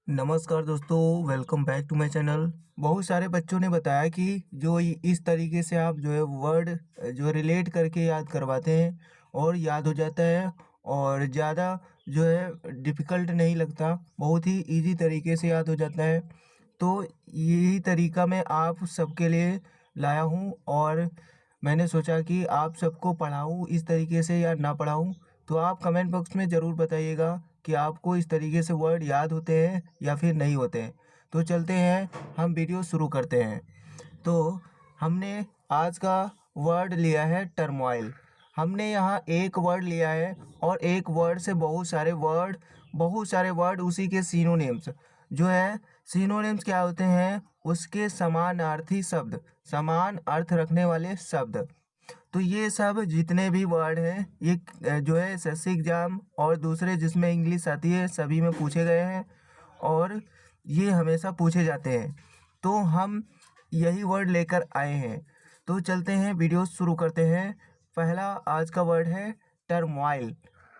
नमस्कार दोस्तों, welcome back to my channel. बहुत सारे बच्चों ने बताया कि जो इस तरीके से आप जो है वर्ड जो रिलेट करके याद करवाते हैं और याद हो जाता है और ज़्यादा जो है डिफ़िकल्ट नहीं लगता, बहुत ही इजी तरीके से याद हो जाता है। तो यही तरीका मैं आप सबके लिए लाया हूँ और मैंने सोचा कि आप सबको पढ़ाऊँ इस तरीके से या ना पढ़ाऊँ। तो आप कमेंट बॉक्स में ज़रूर बताइएगा कि आपको इस तरीके से वर्ड याद होते हैं या फिर नहीं होते हैं। तो चलते हैं, हम वीडियो शुरू करते हैं। तो हमने आज का वर्ड लिया है टर्मोइल। हमने यहाँ एक वर्ड लिया है और एक वर्ड से बहुत सारे वर्ड उसी के सिनोनिम्स जो है। सिनोनिम्स क्या होते हैं? उसके समानार्थी शब्द, समान अर्थ रखने वाले शब्द। तो ये सब जितने भी वर्ड हैं ये जो है एसएससी एग्ज़ाम और दूसरे जिसमें इंग्लिश आती है सभी में पूछे गए हैं और ये हमेशा पूछे जाते हैं। तो हम यही वर्ड लेकर आए हैं। तो चलते हैं, वीडियो शुरू करते हैं। पहला आज का वर्ड है टर्मोइल।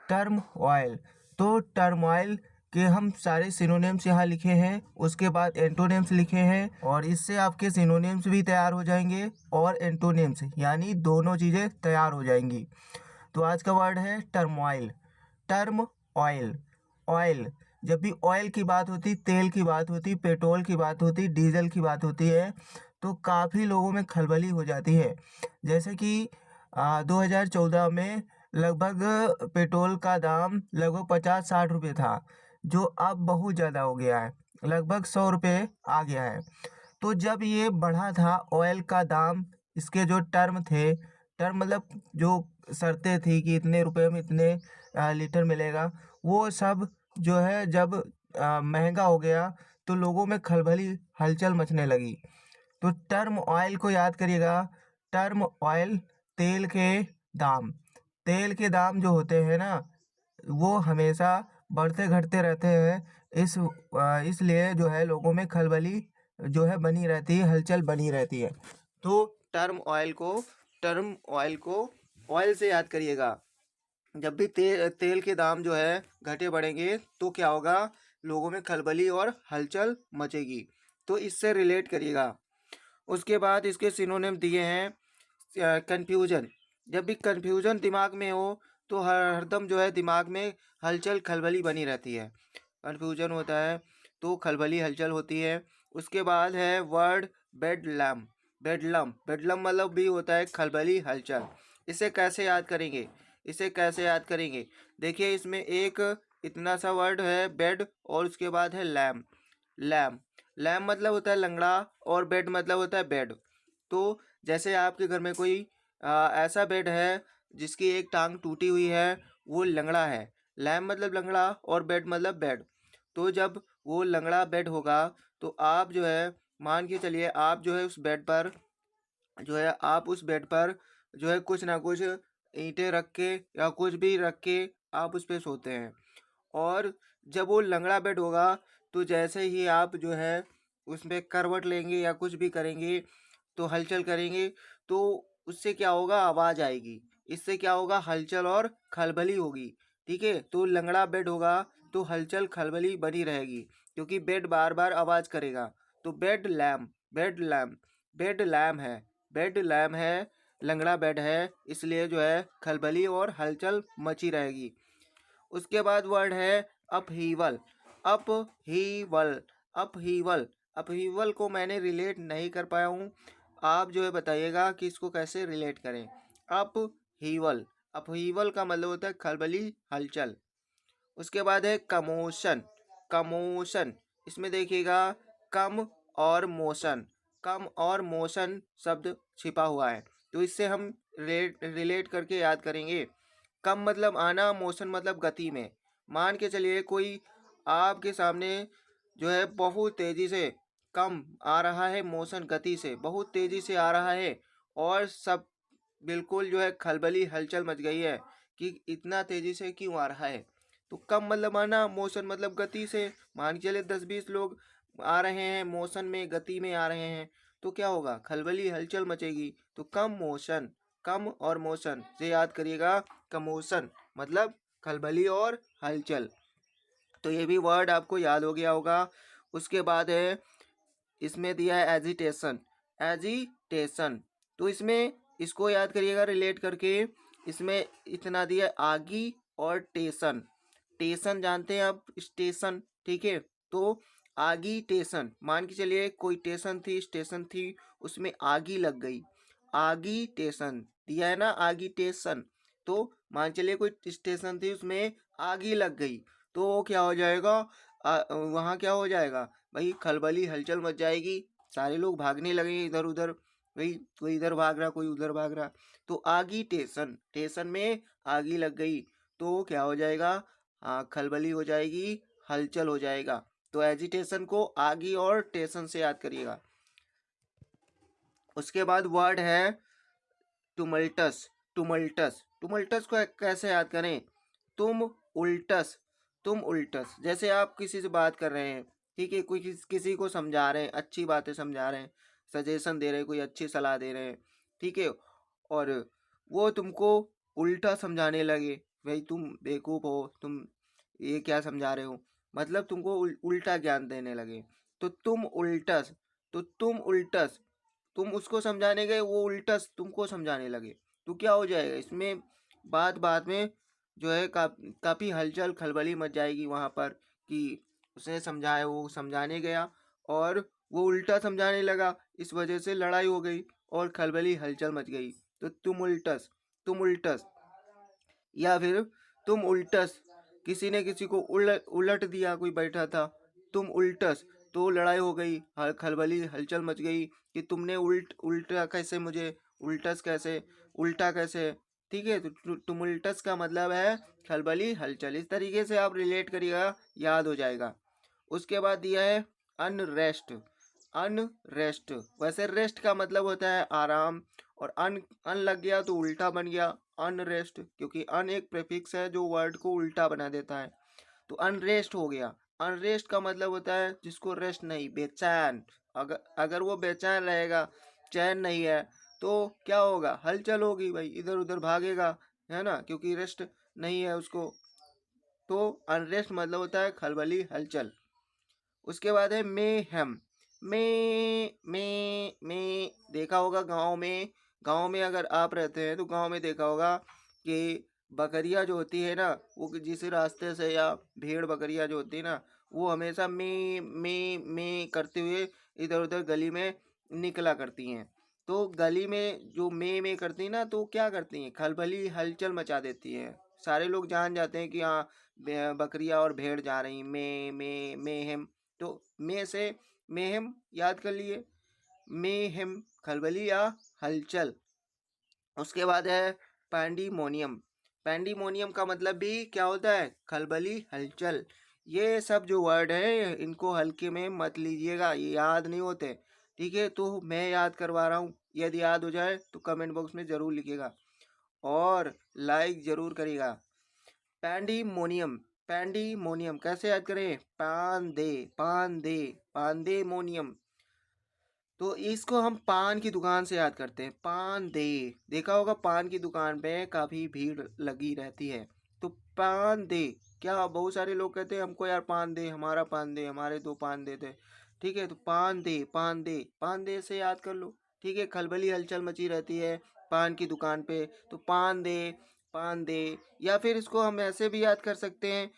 टर्मोइल। तो टर्मोइल के हम सारे सिनोनिम्स यहाँ लिखे हैं, उसके बाद एंटोनिम्स लिखे हैं और इससे आपके सिनोनिम्स भी तैयार हो जाएंगे और एंटोनिम्स यानी दोनों चीज़ें तैयार हो जाएंगी। तो आज का वर्ड है टर्मोइल। Term oil. ऑयल, जब भी ऑयल की बात होती, तेल की बात होती, पेट्रोल की बात होती, डीजल की बात होती है तो काफ़ी लोगों में खलबली हो जाती है। जैसे कि 2014 में लगभग पेट्रोल का दाम लगभग 50-60 रुपये था, जो अब बहुत ज़्यादा हो गया है, लगभग 100 रुपये आ गया है। तो जब ये बढ़ा था ऑयल का दाम, इसके जो टर्म थे, टर्म मतलब जो शर्तें थी कि इतने रुपए में इतने लीटर मिलेगा, वो सब जो है जब महंगा हो गया तो लोगों में खलबली हलचल मचने लगी। तो टर्म ऑयल को याद करिएगा। टर्म ऑयल, तेल के दाम। तेल के दाम जो होते हैं ना, वो हमेशा बढ़ते घटते रहते हैं। इसलिए जो है लोगों में खलबली जो है बनी रहती है, हलचल बनी रहती है। तो टर्म ऑयल को ऑयल से याद करिएगा। जब भी तेल के दाम जो है घटे बढ़ेंगे तो क्या होगा? लोगों में खलबली और हलचल मचेगी। तो इससे रिलेट करिएगा। उसके बाद इसके सिनोनिम दिए हैं कन्फ्यूजन। जब भी कन्फ्यूजन दिमाग में हो तो हरदम जो है दिमाग में हलचल खलबली बनी रहती है। कन्फ्यूजन होता है तो खलबली हलचल होती है। उसके बाद है वर्ड बेडलम। बेडलम, बेडलम मतलब भी होता है खलबली हलचल। इसे कैसे याद करेंगे? देखिए, इसमें एक इतना सा वर्ड है बेड और उसके बाद है लैम। लैम, लैम मतलब होता है लंगड़ा और बेड मतलब होता है बेड। तो जैसे आपके घर में कोई ऐसा बेड है जिसकी एक टांग टूटी हुई है, वो लंगड़ा है। लैम मतलब लंगड़ा और बेड मतलब बेड। तो जब वो लंगड़ा बेड होगा तो आप जो है, मान के चलिए आप जो है उस बेड पर जो है कुछ ना कुछ ईंटें रख के या कुछ भी रख के आप उस पे सोते हैं। और जब वो लंगड़ा बेड होगा तो जैसे ही आप जो है उसमें करवट लेंगे या कुछ भी करेंगे तो हलचल करेंगे तो उससे क्या होगा? आवाज़ आएगी। इससे क्या होगा? हलचल और खलबली होगी। ठीक है, तो लंगड़ा बेड होगा तो हलचल खलबली बनी रहेगी क्योंकि बेड बार बार आवाज़ करेगा। तो बेड लैम, बेड लैम, बेड लैम है, बेड लैम है, लंगड़ा बेड है, इसलिए जो है खलबली और हलचल मची रहेगी। उसके बाद वर्ड है अपहीवल। अपहीवल, अपहीवल, अपहीवल को मैंने रिलेट नहीं कर पाया हूँ। आप जो है बताइएगा कि इसको कैसे रिलेट करें। अपहीवल, अपहीवल का मतलब होता है खलबली हलचल। उसके बाद है कमोशन। कमोशन, इसमें देखिएगा कम और मोशन, कम और मोशन शब्द छिपा हुआ है। तो इससे हम रिलेट करके याद करेंगे। कम मतलब आना, मोशन मतलब गति में। मान के चलिए कोई आपके सामने जो है बहुत तेजी से कम आ रहा है, मोशन गति से बहुत तेजी से आ रहा है और सब बिल्कुल जो है खलबली हलचल मच गई है कि इतना तेजी से क्यों आ रहा है। तो कम मतलब आना, मोशन मतलब गति से। मान के चलिए 10-20 लोग आ रहे हैं, मोशन में गति में आ रहे हैं, तो क्या होगा? खलबली हलचल मचेगी। तो कम मोशन, कम और मोशन से याद करिएगा। कमोशन मतलब खलबली और हलचल। तो ये भी वर्ड आपको याद हो गया होगा। उसके बाद है, इसमें दिया है एजिटेशन। एजिटेशन, तो इसमें इसको याद करिएगा रिलेट करके। इसमें इतना दिया है, आगी और टेशन। टेशन जानते हैं आप, स्टेशन, ठीक है। तो आगी टेशन, मान के चलिए कोई टेशन थी, स्टेशन थी, उसमें आगी लग गई। आगी टेशन दिया है ना, आगी टेशन। तो मान चलिए कोई स्टेशन थी, उसमें आगी लग गई, तो क्या हो जाएगा, वहाँ क्या हो जाएगा भाई, खलबली हलचल मच जाएगी। सारे लोग भागने लगेंगे इधर उधर, भाई कोई इधर भाग रहा, कोई उधर भाग रहा। तो आगी टेशन, टेशन में आगी लग गई, तो क्या हो जाएगा, हाँ खलबली हो जाएगी, हलचल हो जाएगा। तो एजिटेशन को आगी और टेशन से याद करिएगा। उसके बाद वर्ड है टुमल्टस। टुमल्टस, टुमल्टस को कैसे याद करें, तुम उल्टस। तुम उल्टस, जैसे आप किसी से बात कर रहे हैं, ठीक है, कोई किसी को समझा रहे हैं, अच्छी बातें समझा रहे हैं, सजेशन दे रहे हैं, कोई अच्छी सलाह दे रहे हैं, ठीक है, और वो तुमको उल्टा समझाने लगे, भाई तुम बेवकूफ़ हो, तुम ये क्या समझा रहे हो, मतलब तुमको उल्टा ज्ञान देने लगे, तो तुम उल्टस। तो तुम उल्टस, तुम उसको समझाने गए, वो उल्टा तुमको समझाने लगे, तो क्या हो जाएगा इसमें, बात बात में जो है काफ़ी हलचल खलबली मच जाएगी वहाँ पर, कि उसने समझाया, वो समझाने गया और वो उल्टा समझाने लगा, इस वजह से लड़ाई हो गई और खलबली हलचल मच गई। तो तुम उल्टस, तुम उल्टस। या फिर तुम उल्टस, किसी ने किसी को उलट उलट दिया, कोई बैठा था, तुम उल्टस, तो लड़ाई हो गई, खलबली हलचल मच गई, कि तुमने उल्टा कैसे मुझे, उल्टस कैसे, उल्टा कैसे, ठीक है। तो तुम उल्टस का मतलब है खलबली हलचल। इस तरीके से आप रिलेट करिएगा, याद हो जाएगा। उसके बाद दिया है अनरेस्ट। अनरेस्ट, वैसे रेस्ट का मतलब होता है आराम, और अन लग गया तो उल्टा बन गया अनरेस्ट, क्योंकि अन एक प्रीफिक्स है जो वर्ड को उल्टा बना देता है। तो अनरेस्ट हो गया। अनरेस्ट का मतलब होता है जिसको रेस्ट नहीं, बेचैन। अगर अगर वो बेचैन रहेगा, चैन नहीं है, तो क्या होगा, हलचल होगी भाई, इधर उधर भागेगा, है ना, क्योंकि रेस्ट नहीं है उसको। तो अनरेस्ट मतलब होता है खलबली हलचल। उसके बाद है मे हम। में देखा होगा गांव में, गांव में अगर आप रहते हैं तो गांव में देखा होगा कि बकरियां जो होती है ना, वो जिस रास्ते से, या भेड़ बकरियां जो होती है ना, वो हमेशा में करते हुए इधर उधर गली में निकला करती हैं। तो गली में जो में करती हैं ना, तो क्या करती हैं, खलबली हलचल मचा देती हैं। सारे लोग जान जाते हैं कि हाँ बकरियां और भेड़ जा रही, में हम। तो में से मेहम याद कर लिए, मेहम खलबली या हलचल। उसके बाद है पैंडीमोनियम। पैंडीमोनियम का मतलब भी क्या होता है, खलबली हलचल। ये सब जो वर्ड है इनको हल्के में मत लीजिएगा, ये याद नहीं होते, ठीक है। तो मैं याद करवा रहा हूँ, यदि याद हो जाए तो कमेंट बॉक्स में ज़रूर लिखिएगा और लाइक ज़रूर करिएगा। पैंडीमोनियम, पैंडीमोनियम कैसे याद करें, पांदेमोनियम। तो इसको हम पान की दुकान से याद करते हैं, पान दे। देखा होगा पान की दुकान पे काफी भीड़ लगी रहती है, तो पान दे। क्या बहुत सारे लोग कहते हैं हमको यार पान दे, हमारा पान दे, हमारे दो पान दे दे, ठीक है। तो पान दे, पान दे, पान दे से याद कर लो, ठीक है। खलबली हलचल मची रहती है पान की दुकान पे, तो पान दे, पान दे। या फिर इसको हम ऐसे भी याद कर सकते हैं,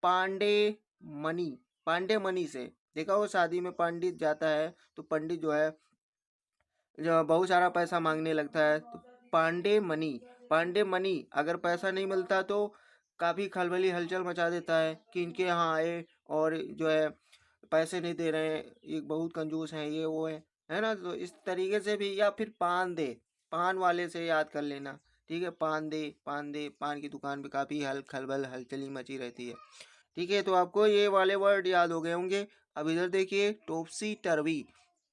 पांडे मनी। पांडे मनी से देखा हो, शादी में पंडित जाता है तो पंडित जो है, जो बहुत सारा पैसा मांगने लगता है, तो पांडे मनी। पांडे मनी, अगर पैसा नहीं मिलता तो काफ़ी खलबली हलचल मचा देता है कि इनके यहाँ आए और जो है पैसे नहीं दे रहे हैं, ये बहुत कंजूस हैं, ये वो है ना। तो इस तरीके से भी, या फिर पान दे, पान वाले से याद कर लेना, ठीक है। पान दे, पान दे, पान की दुकान पे काफ़ी खलबल हलचली मची रहती है, ठीक है। तो आपको ये वाले वर्ड याद हो गए होंगे। अब इधर देखिए, टोपसी टरवी।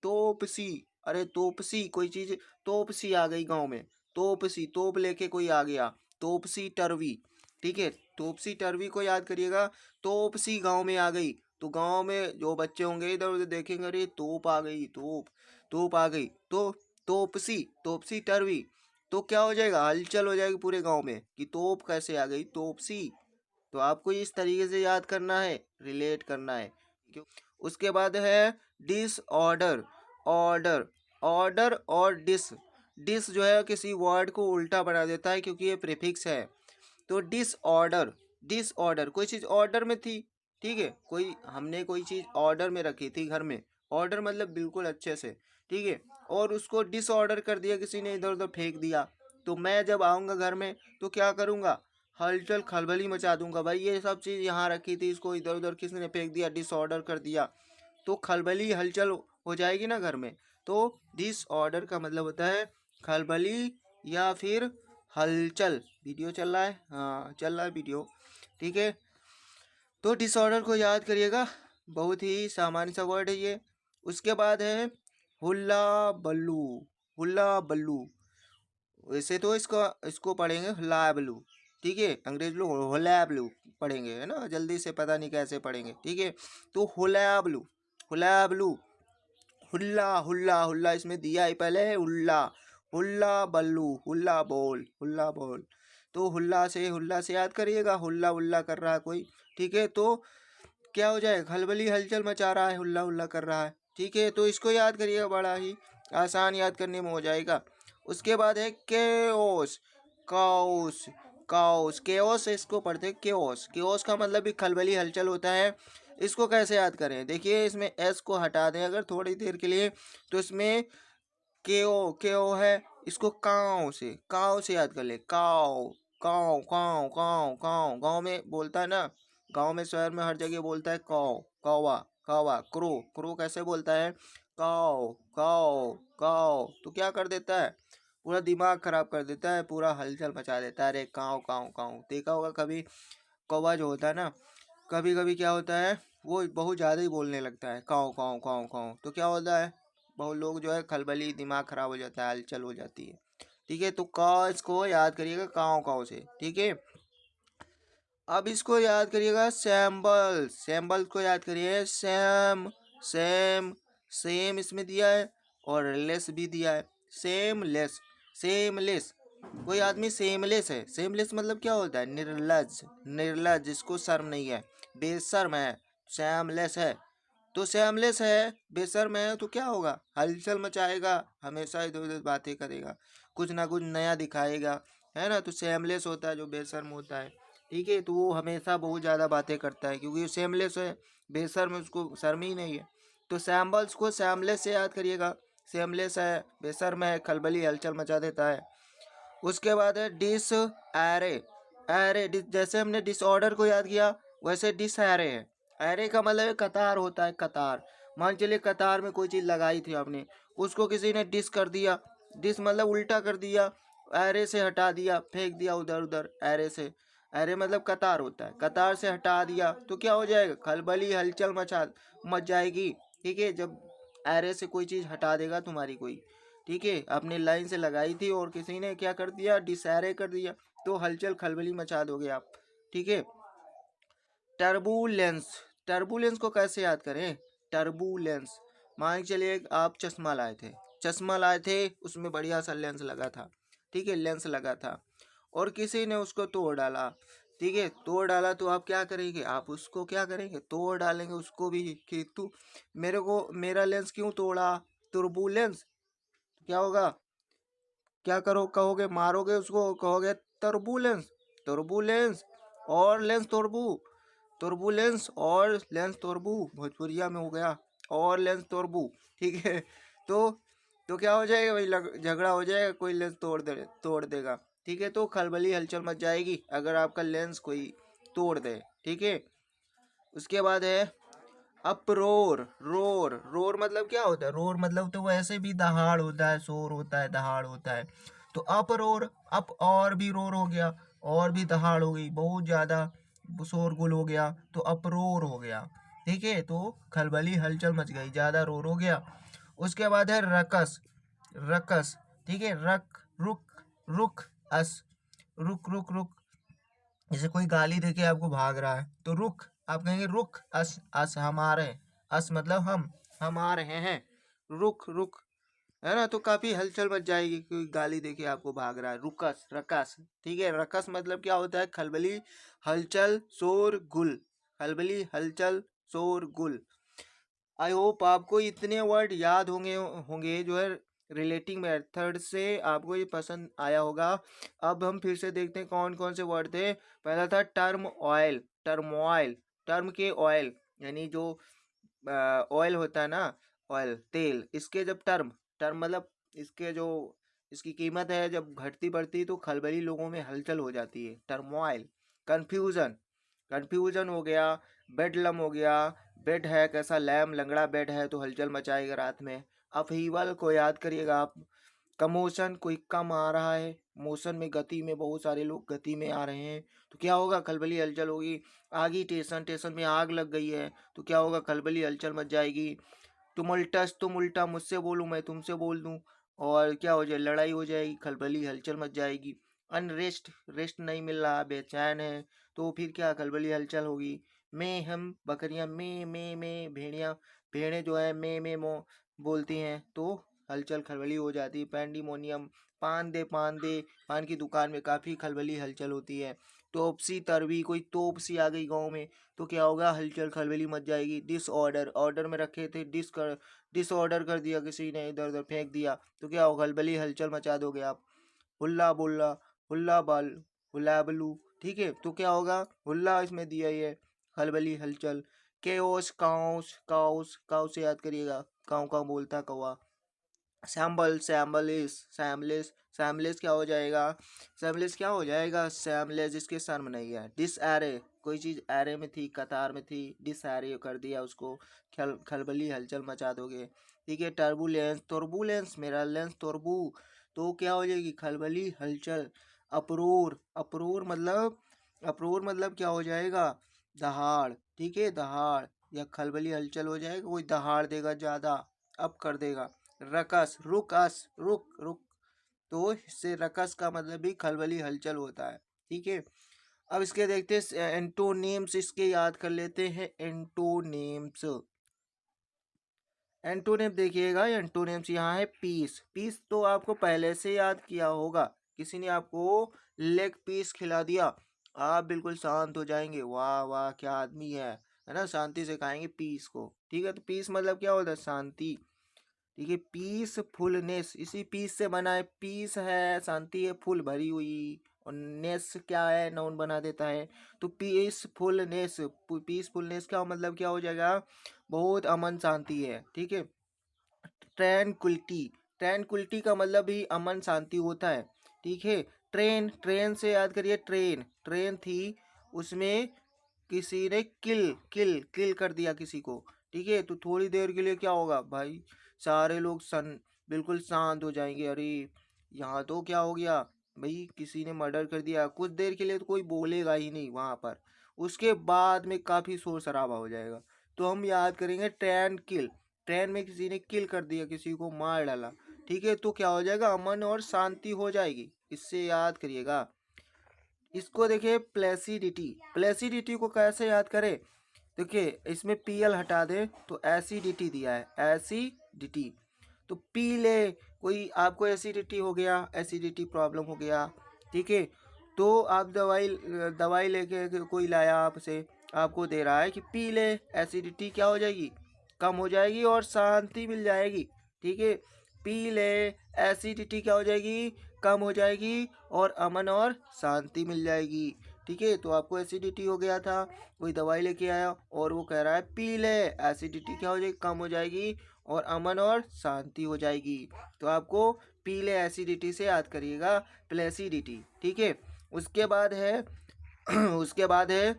तोपसी, अरे तोपसी कोई चीज, तोपसी आ गई गांव में, तोपसी, तोप लेके कोई आ गया, तोपसी टरवी, ठीक है। तोपसी टरवी को याद करिएगा, तोपसी गांव में आ गई, तो गांव में जो बच्चे होंगे इधर उधर देखेंगे, अरे तोप आ गई, तोप, तोप आ गई, तो तोपसी, तोपसी टरवी। तो क्या हो जाएगा, हलचल हो जाएगी पूरे गांव में कि तोप कैसे आ गई, तोपसी, तो आपको इस तरीके से याद करना है, रिलेट करना है। उसके बाद है डिसऑर्डर। ऑर्डर, ऑर्डर और डिस, डिस जो है किसी वर्ड को उल्टा बना देता है क्योंकि ये प्रीफिक्स है। तो डिसऑर्डर, डिसऑर्डर कोई चीज़ ऑर्डर में थी, ठीक है, कोई हमने कोई चीज़ ऑर्डर में रखी थी घर में, ऑर्डर मतलब बिल्कुल अच्छे से, ठीक है, और उसको डिसऑर्डर कर दिया, किसी ने इधर उधर फेंक दिया। तो मैं जब आऊँगा घर में तो क्या करूँगा, हलचल खलबली मचा दूंगा, भाई ये सब चीज़ यहाँ रखी थी, इसको इधर उधर किसी ने फेंक दिया, डिसऑर्डर कर दिया, तो खलबली हलचल हो जाएगी ना घर में। तो डिसऑर्डर का मतलब होता है खलबली या फिर हलचल। वीडियो चल रहा है, हाँ चल रहा है वीडियो, ठीक है। तो डिसऑर्डर को याद करिएगा, बहुत ही सामान्य सा वर्ड है ये। उसके बाद है हुल्ला बल्लू। हुल्ला बल्लू, वैसे तो इसको इसको पढ़ेंगे हुल्ला बल्लू, ठीक है, अंग्रेज लोग हुल्ला बल्लू पढ़ेंगे, है ना, जल्दी से पता नहीं कैसे पढ़ेंगे, ठीक है। तो हुल्ला बल्लू, हुल्ला बल्लू, हुल्ला हुल्ला हुल्ला इसमें दिया ही पहले है हुल्ला, हुल्ला बल्लू, हुल्ला बोल, हुल्ला बोल। तो हुल्ला से याद करिएगा, हुल्ला हुल्ला कर रहा है कोई, ठीक है। तो क्या हो जाए, खलबली हलचल मचा रहा है, हुल्ला हुल्ला कर रहा है, ठीक है। तो इसको याद करिएगा, बड़ा ही आसान याद करने में हो जाएगा। उसके बाद है केओस, काउस, काउस, केओस इसको पढ़ते हैं केओस। केओस का मतलब भी खलबली हलचल होता है। इसको कैसे याद करें, देखिए इसमें एस को हटा दें अगर थोड़ी देर के लिए, तो इसमें केओ, केओ है, इसको काव से याद कर ले, काव, काव काव काव काव, गाँव में बोलता है ना, गांव में शहर में हर जगह बोलता है काव, कौवा, कौवा, क्रो, क्रो कैसे बोलता है, काव काव काव। तो क्या कर देता है, पूरा दिमाग खराब कर देता है, पूरा हलचल मचा देता है, अरे काव काव काव। देखा होगा कभी, कौवा जो होता है ना, कभी कभी क्या होता है, वो बहुत ज़्यादा ही बोलने लगता है, काव काव काव काव। तो क्या होता है, बहुत लोग जो है खलबली, दिमाग खराब हो जाता है, हलचल हो जाती है, ठीक है। तो का इसको याद करिएगा काव काव से, ठीक है। अब इसको याद करिएगा सैम्बल, सैम्बल को याद करिए, सैम, सेम, सेम इसमें दिया है और लेस भी दिया है, सेम लेस, सेमलेस। कोई आदमी सेमलेस है, सेमलेस मतलब क्या होता है, निर्लज, निर्लज जिसको शर्म नहीं है, बेशर्म है, सैमलेस है। तो सेमलेस है, बेशर्म है, तो क्या होगा, हलचल मचाएगा, हमेशा इधर उधर बातें करेगा, कुछ ना कुछ नया दिखाएगा, है ना। तो सेमलेस होता है जो बेशर्म होता है, ठीक है। तो वो हमेशा बहुत ज़्यादा बातें करता है क्योंकि सेमलेस है, बेशर्म है, उसको शर्म ही नहीं है। तो सैम्बल्स को सैमलेस से याद करिएगा, सेमलेस है, बेशर्म है, खलबली हलचल मचा देता है। उसके बाद है डिस एरे, एरे जैसे हमने डिसऑर्डर को याद किया वैसे डिस एरे है। एरे का मतलब है कतार होता है, कतार। मान चलिए कतार में कोई चीज़ लगाई थी आपने, उसको किसी ने डिस कर दिया, डिस मतलब उल्टा कर दिया, एरे से हटा दिया, फेंक दिया उधर उधर, एरे से, एरे मतलब कतार होता है, कतार से हटा दिया तो क्या हो जाएगा, खलबली हलचल मच जाएगी, ठीक है। जब एरे से कोई चीज़ हटा देगा तुम्हारी कोई, ठीक है, आपने लाइन से लगाई थी और किसी ने क्या कर दिया, डिसएरे कर दिया, तो हलचल खलबली मचा दोगे आप, ठीक है। टर्बुलेंस, टर्बुलेंस को कैसे याद करें, टर्बुलेंस, मान के चलिए आप चश्मा लाए थे, चश्मा लाए थे, उसमें बढ़िया सा लेंस लगा था, ठीक है, लेंस लगा था, और किसी ने उसको तोड़ डाला, ठीक है, तोड़ डाला, तो आप क्या करेंगे, आप उसको क्या करेंगे, तोड़ डालेंगे उसको भी कि तू मेरे को मेरा लेंस क्यों तोड़ा, टर्बुलेंस। क्या होगा, क्या करो कहोगे, मारोगे उसको, कहोगे टर्बुलेंस, टर्बुलेंस और लेंस तोड़बू, टर्बुलेंस और लेंस तोड़बू, भोजपुरिया में हो गया, और लेंस तोड़बू, ठीक है। तो तो क्या हो जाएगा भाई, झगड़ा हो जाएगा, कोई लेंस तोड़ देगा, ठीक है। तो खलबली हलचल मच जाएगी अगर आपका लेंस कोई तोड़ दे, ठीक है। उसके बाद है अप्रोर, रोर, रोर मतलब क्या होता है, रोर मतलब तो वैसे भी दहाड़ होता है, शोर होता है, दहाड़ होता है। तो अप रोर, अप और भी रोर हो गया, और भी दहाड़ हो गई, बहुत ज़्यादा शोरगुल हो गया, तो अप्रोर हो गया, ठीक है। तो खलबली हलचल मच गई, ज़्यादा रोर हो गया। उसके बाद है रकस, रकस, ठीक है, रक, रुक, रुक, अस, रुक रुक रुक, जैसे कोई गाली देके आपको भाग रहा है तो रुक, आप कहेंगे रुक, अस, अस हमारे, अस मतलब हम आ रहे हैं, रुक रुक, है ना, तो काफी हलचल मच जाएगी। कोई गाली देके आपको भाग रहा है, रुकस रकस, ठीक है। रकस मतलब क्या होता है? खलबली, हलचल, शोर गुल। खलबली, हलचल, शोर गुल। आई होप आपको इतने वर्ड याद होंगे होंगे जो है रिलेटिंग मेथड से, आपको ये पसंद आया होगा। अब हम फिर से देखते हैं कौन कौन से वर्ड थे। पहला था टर्म ऑयल, टर्मोइल, टर्म के ऑयल, यानी जो ऑयल होता है ना, ऑयल तेल, इसके जब टर्म, टर्म मतलब इसके जो इसकी कीमत है जब घटती बढ़ती तो खलबली, लोगों में हलचल हो जाती है, टर्मोइल। कंफ्यूजन, कंफ्यूजन हो गया। बेडलम हो गया, बेड है कैसा लैम, लंगड़ा बेड है तो हलचल मचाएगा रात में। अपहीवल को याद करिएगा आप। कमोशन, कोई कम आ रहा है, मोशन में गति में, बहुत सारे लोग गति में आ रहे हैं तो क्या होगा? खलबली हलचल होगी। आगिटेशन, टेशन में आग लग गई है तो क्या होगा? खलबली हलचल मच जाएगी। तुमुल्टस, तुम उल्टा मुझसे बोलूं मैं तुमसे बोल दूं और क्या हो जाए? लड़ाई हो जाएगी, खलबली हलचल मच जाएगी। अनरेस्ट, रेस्ट नहीं मिल रहा, बेचैन है तो फिर क्या? खलबली हलचल होगी। में हम बकरियां में, भेड़िया, भेड़ें जो है में मो बोलती हैं तो हलचल खलबली हो जाती है। पैंडीमोनियम, पान दे पान दे, पान की दुकान में काफी खलबली हलचल होती है। तोपसी तरवी, कोई तोप सी आ गई गांव में तो क्या होगा? हलचल खलबली मच जाएगी। डिसऑर्डर, ऑर्डर में रखे थे डिसऑर्डर कर दिया किसी ने, इधर उधर फेंक दिया तो क्या होगा? खलबली हलचल मचा दोगे आप। हुल्ला बुल्ला, हुल्ला बाल, हुल्ला बलू, ठीक है, तो क्या होगा? हुल्ला इसमें दिया ही है, खलबली हलचल। केओस, काउस, काउस, काउ से याद करिएगा, काउ काउ बोलता है कौवा। सैम्बल, सैम्बलिस, सैमलिस, सैमलिस क्या हो जाएगा? सैमलिस क्या हो जाएगा? सैमलेस, जिसके शर्म नहीं है। डिस एरे, कोई चीज एरे में थी, कतार में थी, डिस एरे कर दिया उसको, खलबली हलचल मचा दोगे, ठीक है। टर्बुलेंस, तुर्बुलेंस, मेरा लेंस तुर्बू, तो क्या हो जाएगी? खलबली हलचल। अप्रोर, अप्रोर मतलब क्या हो जाएगा? दहाड़, ठीक है, दहाड़ या खलबली हलचल हो जाएगा, कोई दहाड़ देगा ज्यादा, अब कर देगा। रकस, रुकस, रुक रुक, तो इससे रकस का मतलब भी खलबली हलचल होता है, ठीक है। अब इसके देखते हैं एंटोनिम्स, इसके याद कर लेते हैं एंटोनिम्स। एंटोनिम देखिएगा, एंटोनिम्स यहाँ है पीस। पीस तो आपको पहले से याद किया होगा, किसी ने आपको लेग पीस खिला दिया, आप बिल्कुल शांत हो जाएंगे, वाह वाह क्या आदमी है ना, शांति से खाएंगे पीस को, ठीक है। तो पीस मतलब क्या होता है? शांति, ठीक है। पीसफुलनेस, इसी पीस से बना है, पीस है शांति है, फुल भरी हुई, और नेस क्या है? नाउन बना देता है। तो पीसफुलनेस, पीसफुलनेस का मतलब क्या हो जाएगा? बहुत अमन शांति है, ठीक है। ट्रैंक्विलिटी, ट्रैंक्विलिटी का मतलब भी अमन शांति होता है, ठीक है। ट्रेन, ट्रेन से याद करिए, ट्रेन, ट्रेन थी, उसमें किसी ने किल कर दिया किसी को, ठीक है, तो थोड़ी देर के लिए क्या होगा भाई? सारे लोग बिल्कुल शांत हो जाएंगे, अरे यहाँ तो क्या हो गया भाई? किसी ने मर्डर कर दिया। कुछ देर के लिए तो कोई बोलेगा ही नहीं वहां पर, उसके बाद में काफी शोर शराबा हो जाएगा। तो हम याद करेंगे ट्रेन किल, ट्रेन में किसी ने किल कर दिया, किसी को मार डाला, ठीक है, तो क्या हो जाएगा? अमन और शांति हो जाएगी, इससे याद करिएगा। इसको देखिए प्लेसिडिटी, प्लेसिडिटी को कैसे याद करें? देखिए इसमें पीएल हटा दे तो एसिडिटी दिया है, एसिडिटी, तो पी ले, कोई आपको एसिडिटी हो गया, एसिडिटी प्रॉब्लम हो गया, ठीक है, तो आप दवाई, दवाई लेके कोई लाया आपसे, आपको दे रहा है कि पी ले, एसिडिटी क्या हो जाएगी? कम हो जाएगी और शांति मिल जाएगी, ठीक है। पी ले, एसिडिटी क्या हो जाएगी? कम हो जाएगी और अमन और शांति मिल जाएगी, ठीक है। तो आपको एसिडिटी हो गया था, कोई दवाई लेके आया और वो कह रहा है पी ले, एसिडिटी क्या हो जाएगी? कम हो जाएगी और अमन और शांति हो जाएगी। तो आपको पी ले एसिडिटी से याद करिएगा प्लेसिडिटी, ठीक है। उसके बाद है उसके बाद है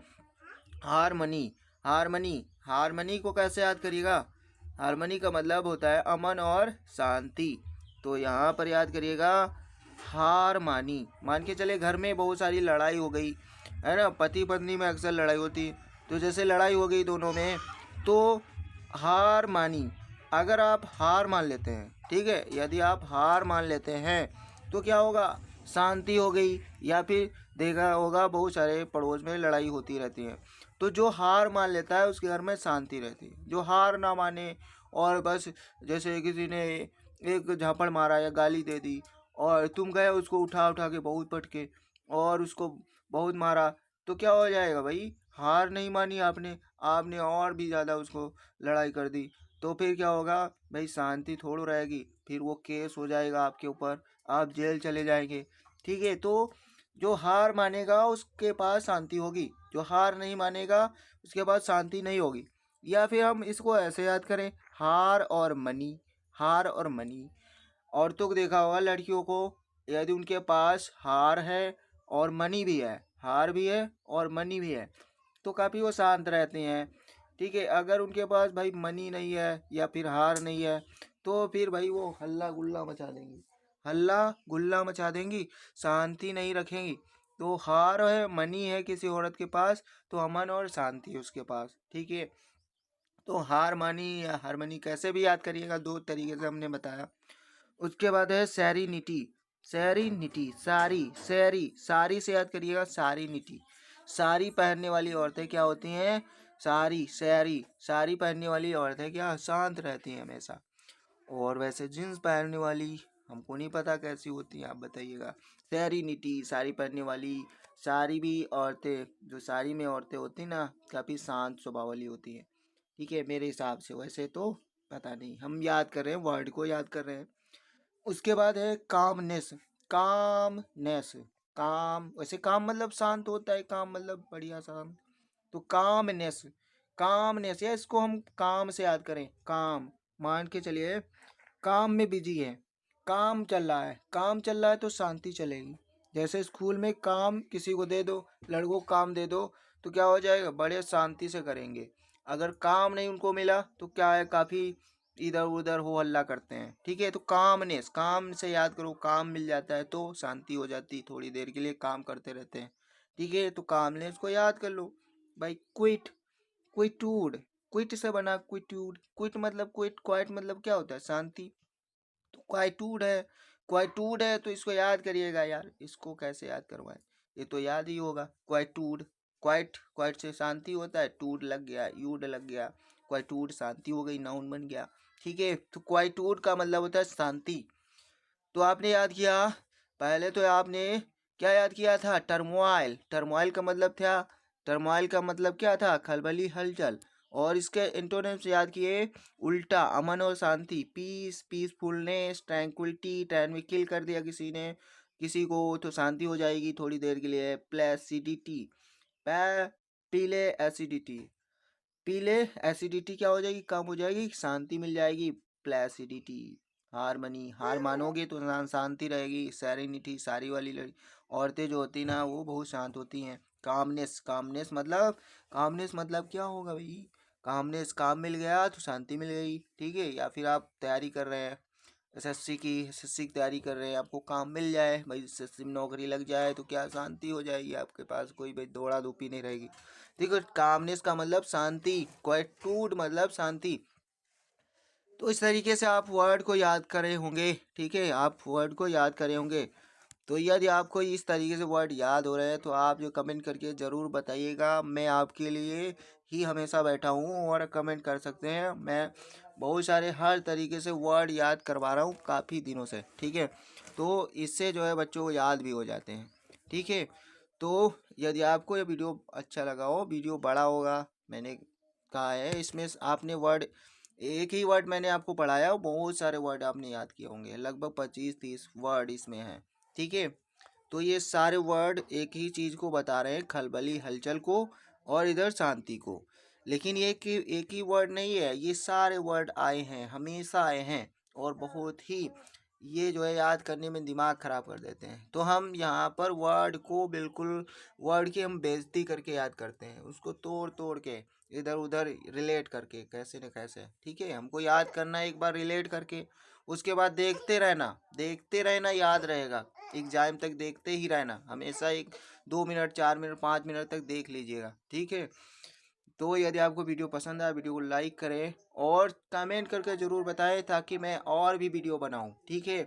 हारमनी, हारमनी, हारमनी को कैसे याद करिएगा? हारमनी का मतलब होता है अमन और शांति, तो यहाँ पर याद करिएगा हार मानी। मान के चले घर में बहुत सारी लड़ाई हो गई है ना, पति पत्नी में अक्सर लड़ाई होती, तो जैसे लड़ाई हो गई दोनों में तो हार मानी। अगर आप हार मान लेते हैं, ठीक है, यदि आप हार मान लेते हैं तो क्या होगा? शांति हो गई। या फिर देखा होगा बहुत सारे पड़ोस में लड़ाई होती रहती है, तो जो हार मान लेता है उसके घर में शांति रहती है। जो हार ना माने और बस जैसे किसी ने एक झापड़ मारा या गाली दे दी और तुम गए उसको उठा उठा के बहुत पटके और उसको बहुत मारा, तो क्या हो जाएगा भाई? हार नहीं मानी आपने, आपने और भी ज़्यादा उसको लड़ाई कर दी, तो फिर क्या होगा भाई? शांति थोड़ी रहेगी, फिर वो केस हो जाएगा आपके ऊपर, आप जेल चले जाएंगे। ठीक है, तो जो हार मानेगा उसके पास शांति होगी, जो हार नहीं मानेगा उसके पास शांति नहीं होगी। या फिर हम इसको ऐसे याद करें, हार और मनी, हार और मनी। औरतों को देखा होगा, लड़कियों को, यदि उनके पास हार है और मनी भी है, हार भी है और मनी भी है, तो काफ़ी वो शांत रहते हैं। ठीक है, अगर उनके पास भाई मनी नहीं है या फिर हार नहीं है, तो फिर भाई वो हल्ला गुल्ला मचा देंगी, हल्ला गुल्ला मचा देंगी, शांति नहीं रखेंगी। तो हार है, मनी है किसी औरत के पास, तो अमन और शांति है उसके पास। ठीक है, तो हार मानी या हारमनी कैसे भी याद करिएगा, दो तरीके से हमने बताया। उसके बाद है सेरीनिटी, सेरीनिटी, सारी, सैरी, सारी से याद करिएगा, सारी निटी। साड़ी पहनने वाली औरतें क्या होती हैं? सारी, सैरी, साड़ी पहनने वाली औरतें क्या शांत रहती हैं हमेशा। और वैसे जीन्स पहनने वाली हमको नहीं पता कैसी होती हैं, आप बताइएगा। सेरीनिटी, साड़ी पहनने वाली। सारी भी औरतें, जो साड़ी में औरतें होती ना, काफ़ी शांत स्वभाव वाली होती हैं। ठीक है, मेरे हिसाब से, वैसे तो पता नहीं, हम याद कर रहे हैं, वर्ड को याद कर रहे हैं। उसके बाद है कामनेस, कामनेस, काम, वैसे काम मतलब शांत होता है, काम मतलब बढ़िया शांत, तो कामनेस, कामनेस, या इसको हम काम से याद करें, काम, मान के चलिए काम में बिजी है, काम चल रहा है, काम चल रहा है तो शांति चलेगी। जैसे स्कूल में काम किसी को दे दो, लड़कों को काम दे दो, तो क्या हो जाएगा? बड़े शांति से करेंगे। अगर काम नहीं उनको मिला तो क्या है, काफ़ी इधर उधर हो हल्ला करते हैं। ठीक है, तो कामनेस, काम से याद करो, काम मिल जाता है तो शांति हो जाती, थोड़ी देर के लिए काम करते रहते हैं। ठीक है, तो कामनेस को याद कर लो भाई। क्विट, क्विटूड, क्विट से बना क्विटूड, क्विट मतलब क्विट, क्वाइट मतलब क्या होता है? शांति। तो क्वाइटूड है, क्वाइटूड है, तो इसको याद करिएगा यार, इसको कैसे याद करवाएं? ये तो याद ही होगा, क्वाइटूड। क्वाइट, क्वाइट से शांति होता है, टूड लग गया, यूड लग गया, क्वाइटूड शांति हो गई, नाउन बन गया। ठीक है, तो क्वाइटूड का मतलब होता है शांति। तो आपने याद किया, पहले तो आपने क्या याद किया था? टर्मोइल, टर्मोइल का मतलब था, टर्मोइल का मतलब क्या था? खलबली, हलचल। और इसके एंटोनिम्स याद किए, उल्टा, अमन और शांति, पीस, पीसफुलनेस, ट्रैंक्विलिटी, ट्रैंक्विल कर दिया किसी ने किसी को तो शांति हो जाएगी थोड़ी देर के लिए। प्लेसिडिटी, पीले एसिडिटी, पीले एसिडिटी क्या हो जाएगी? कम हो जाएगी, शांति मिल जाएगी। प्लेसिडिटी, हारमनी, हार मानोगे तो शांति रहेगी। सेरेनिटी, सारी वाली लड़ी औरतें जो होती ना वो बहुत शांत होती हैं। कामनेस, कामनेस मतलब क्या होगा भाई? कामनेस, काम मिल गया तो शांति मिल गई। ठीक है, या फिर आप तैयारी कर रहे हैं एसएससी की तैयारी कर रहे हैं, आपको काम मिल जाए भाई, एसएससी में नौकरी लग जाए तो क्या शांति हो जाएगी, आपके पास कोई भाई दौड़ा धूपी नहीं रहेगी। ठीक है, कामनेस का मतलब शांति, क्वाइटूड मतलब शांति। तो इस तरीके से आप वर्ड को याद करे होंगे। ठीक है, आप वर्ड को याद करे होंगे। तो यदि आपको इस तरीके से वर्ड याद हो रहे हैं तो आप जो कमेंट करके ज़रूर बताइएगा, मैं आपके लिए ही हमेशा बैठा हूँ और कमेंट कर सकते हैं। मैं बहुत सारे हर तरीके से वर्ड याद करवा रहा हूँ काफ़ी दिनों से। ठीक है, तो इससे जो है बच्चों को याद भी हो जाते हैं। ठीक है, तो यदि आपको ये वीडियो अच्छा लगा हो, वीडियो बड़ा होगा मैंने कहा है, इसमें आपने वर्ड, एक ही वर्ड मैंने आपको पढ़ाया, बहुत सारे वर्ड आपने याद किए होंगे, लगभग 25-30 वर्ड इसमें हैं। ठीक है, तो ये सारे वर्ड एक ही चीज़ को बता रहे हैं, खलबली, हलचल को और इधर शांति को। लेकिन ये कि एक ही वर्ड नहीं है, ये सारे वर्ड आए हैं, हमेशा आए हैं, और बहुत ही ये जो है याद करने में दिमाग ख़राब कर देते हैं। तो हम यहाँ पर वर्ड को बिल्कुल, वर्ड की हम बेइज्जती करके याद करते हैं, उसको तोड़ तोड़ के इधर उधर रिलेट करके कैसे न कैसे। ठीक है, हमको याद करना है एक बार रिलेट करके, उसके बाद देखते रहना, याद रहेगा। एग्जाम तक देखते ही रहना हमेशा, 1-2 मिनट, 4 मिनट, 5 मिनट तक देख लीजिएगा। ठीक है, तो यदि आपको वीडियो पसंद आए, वीडियो को लाइक करें और कमेंट करके ज़रूर बताएं ताकि मैं और भी वीडियो बनाऊं। ठीक है,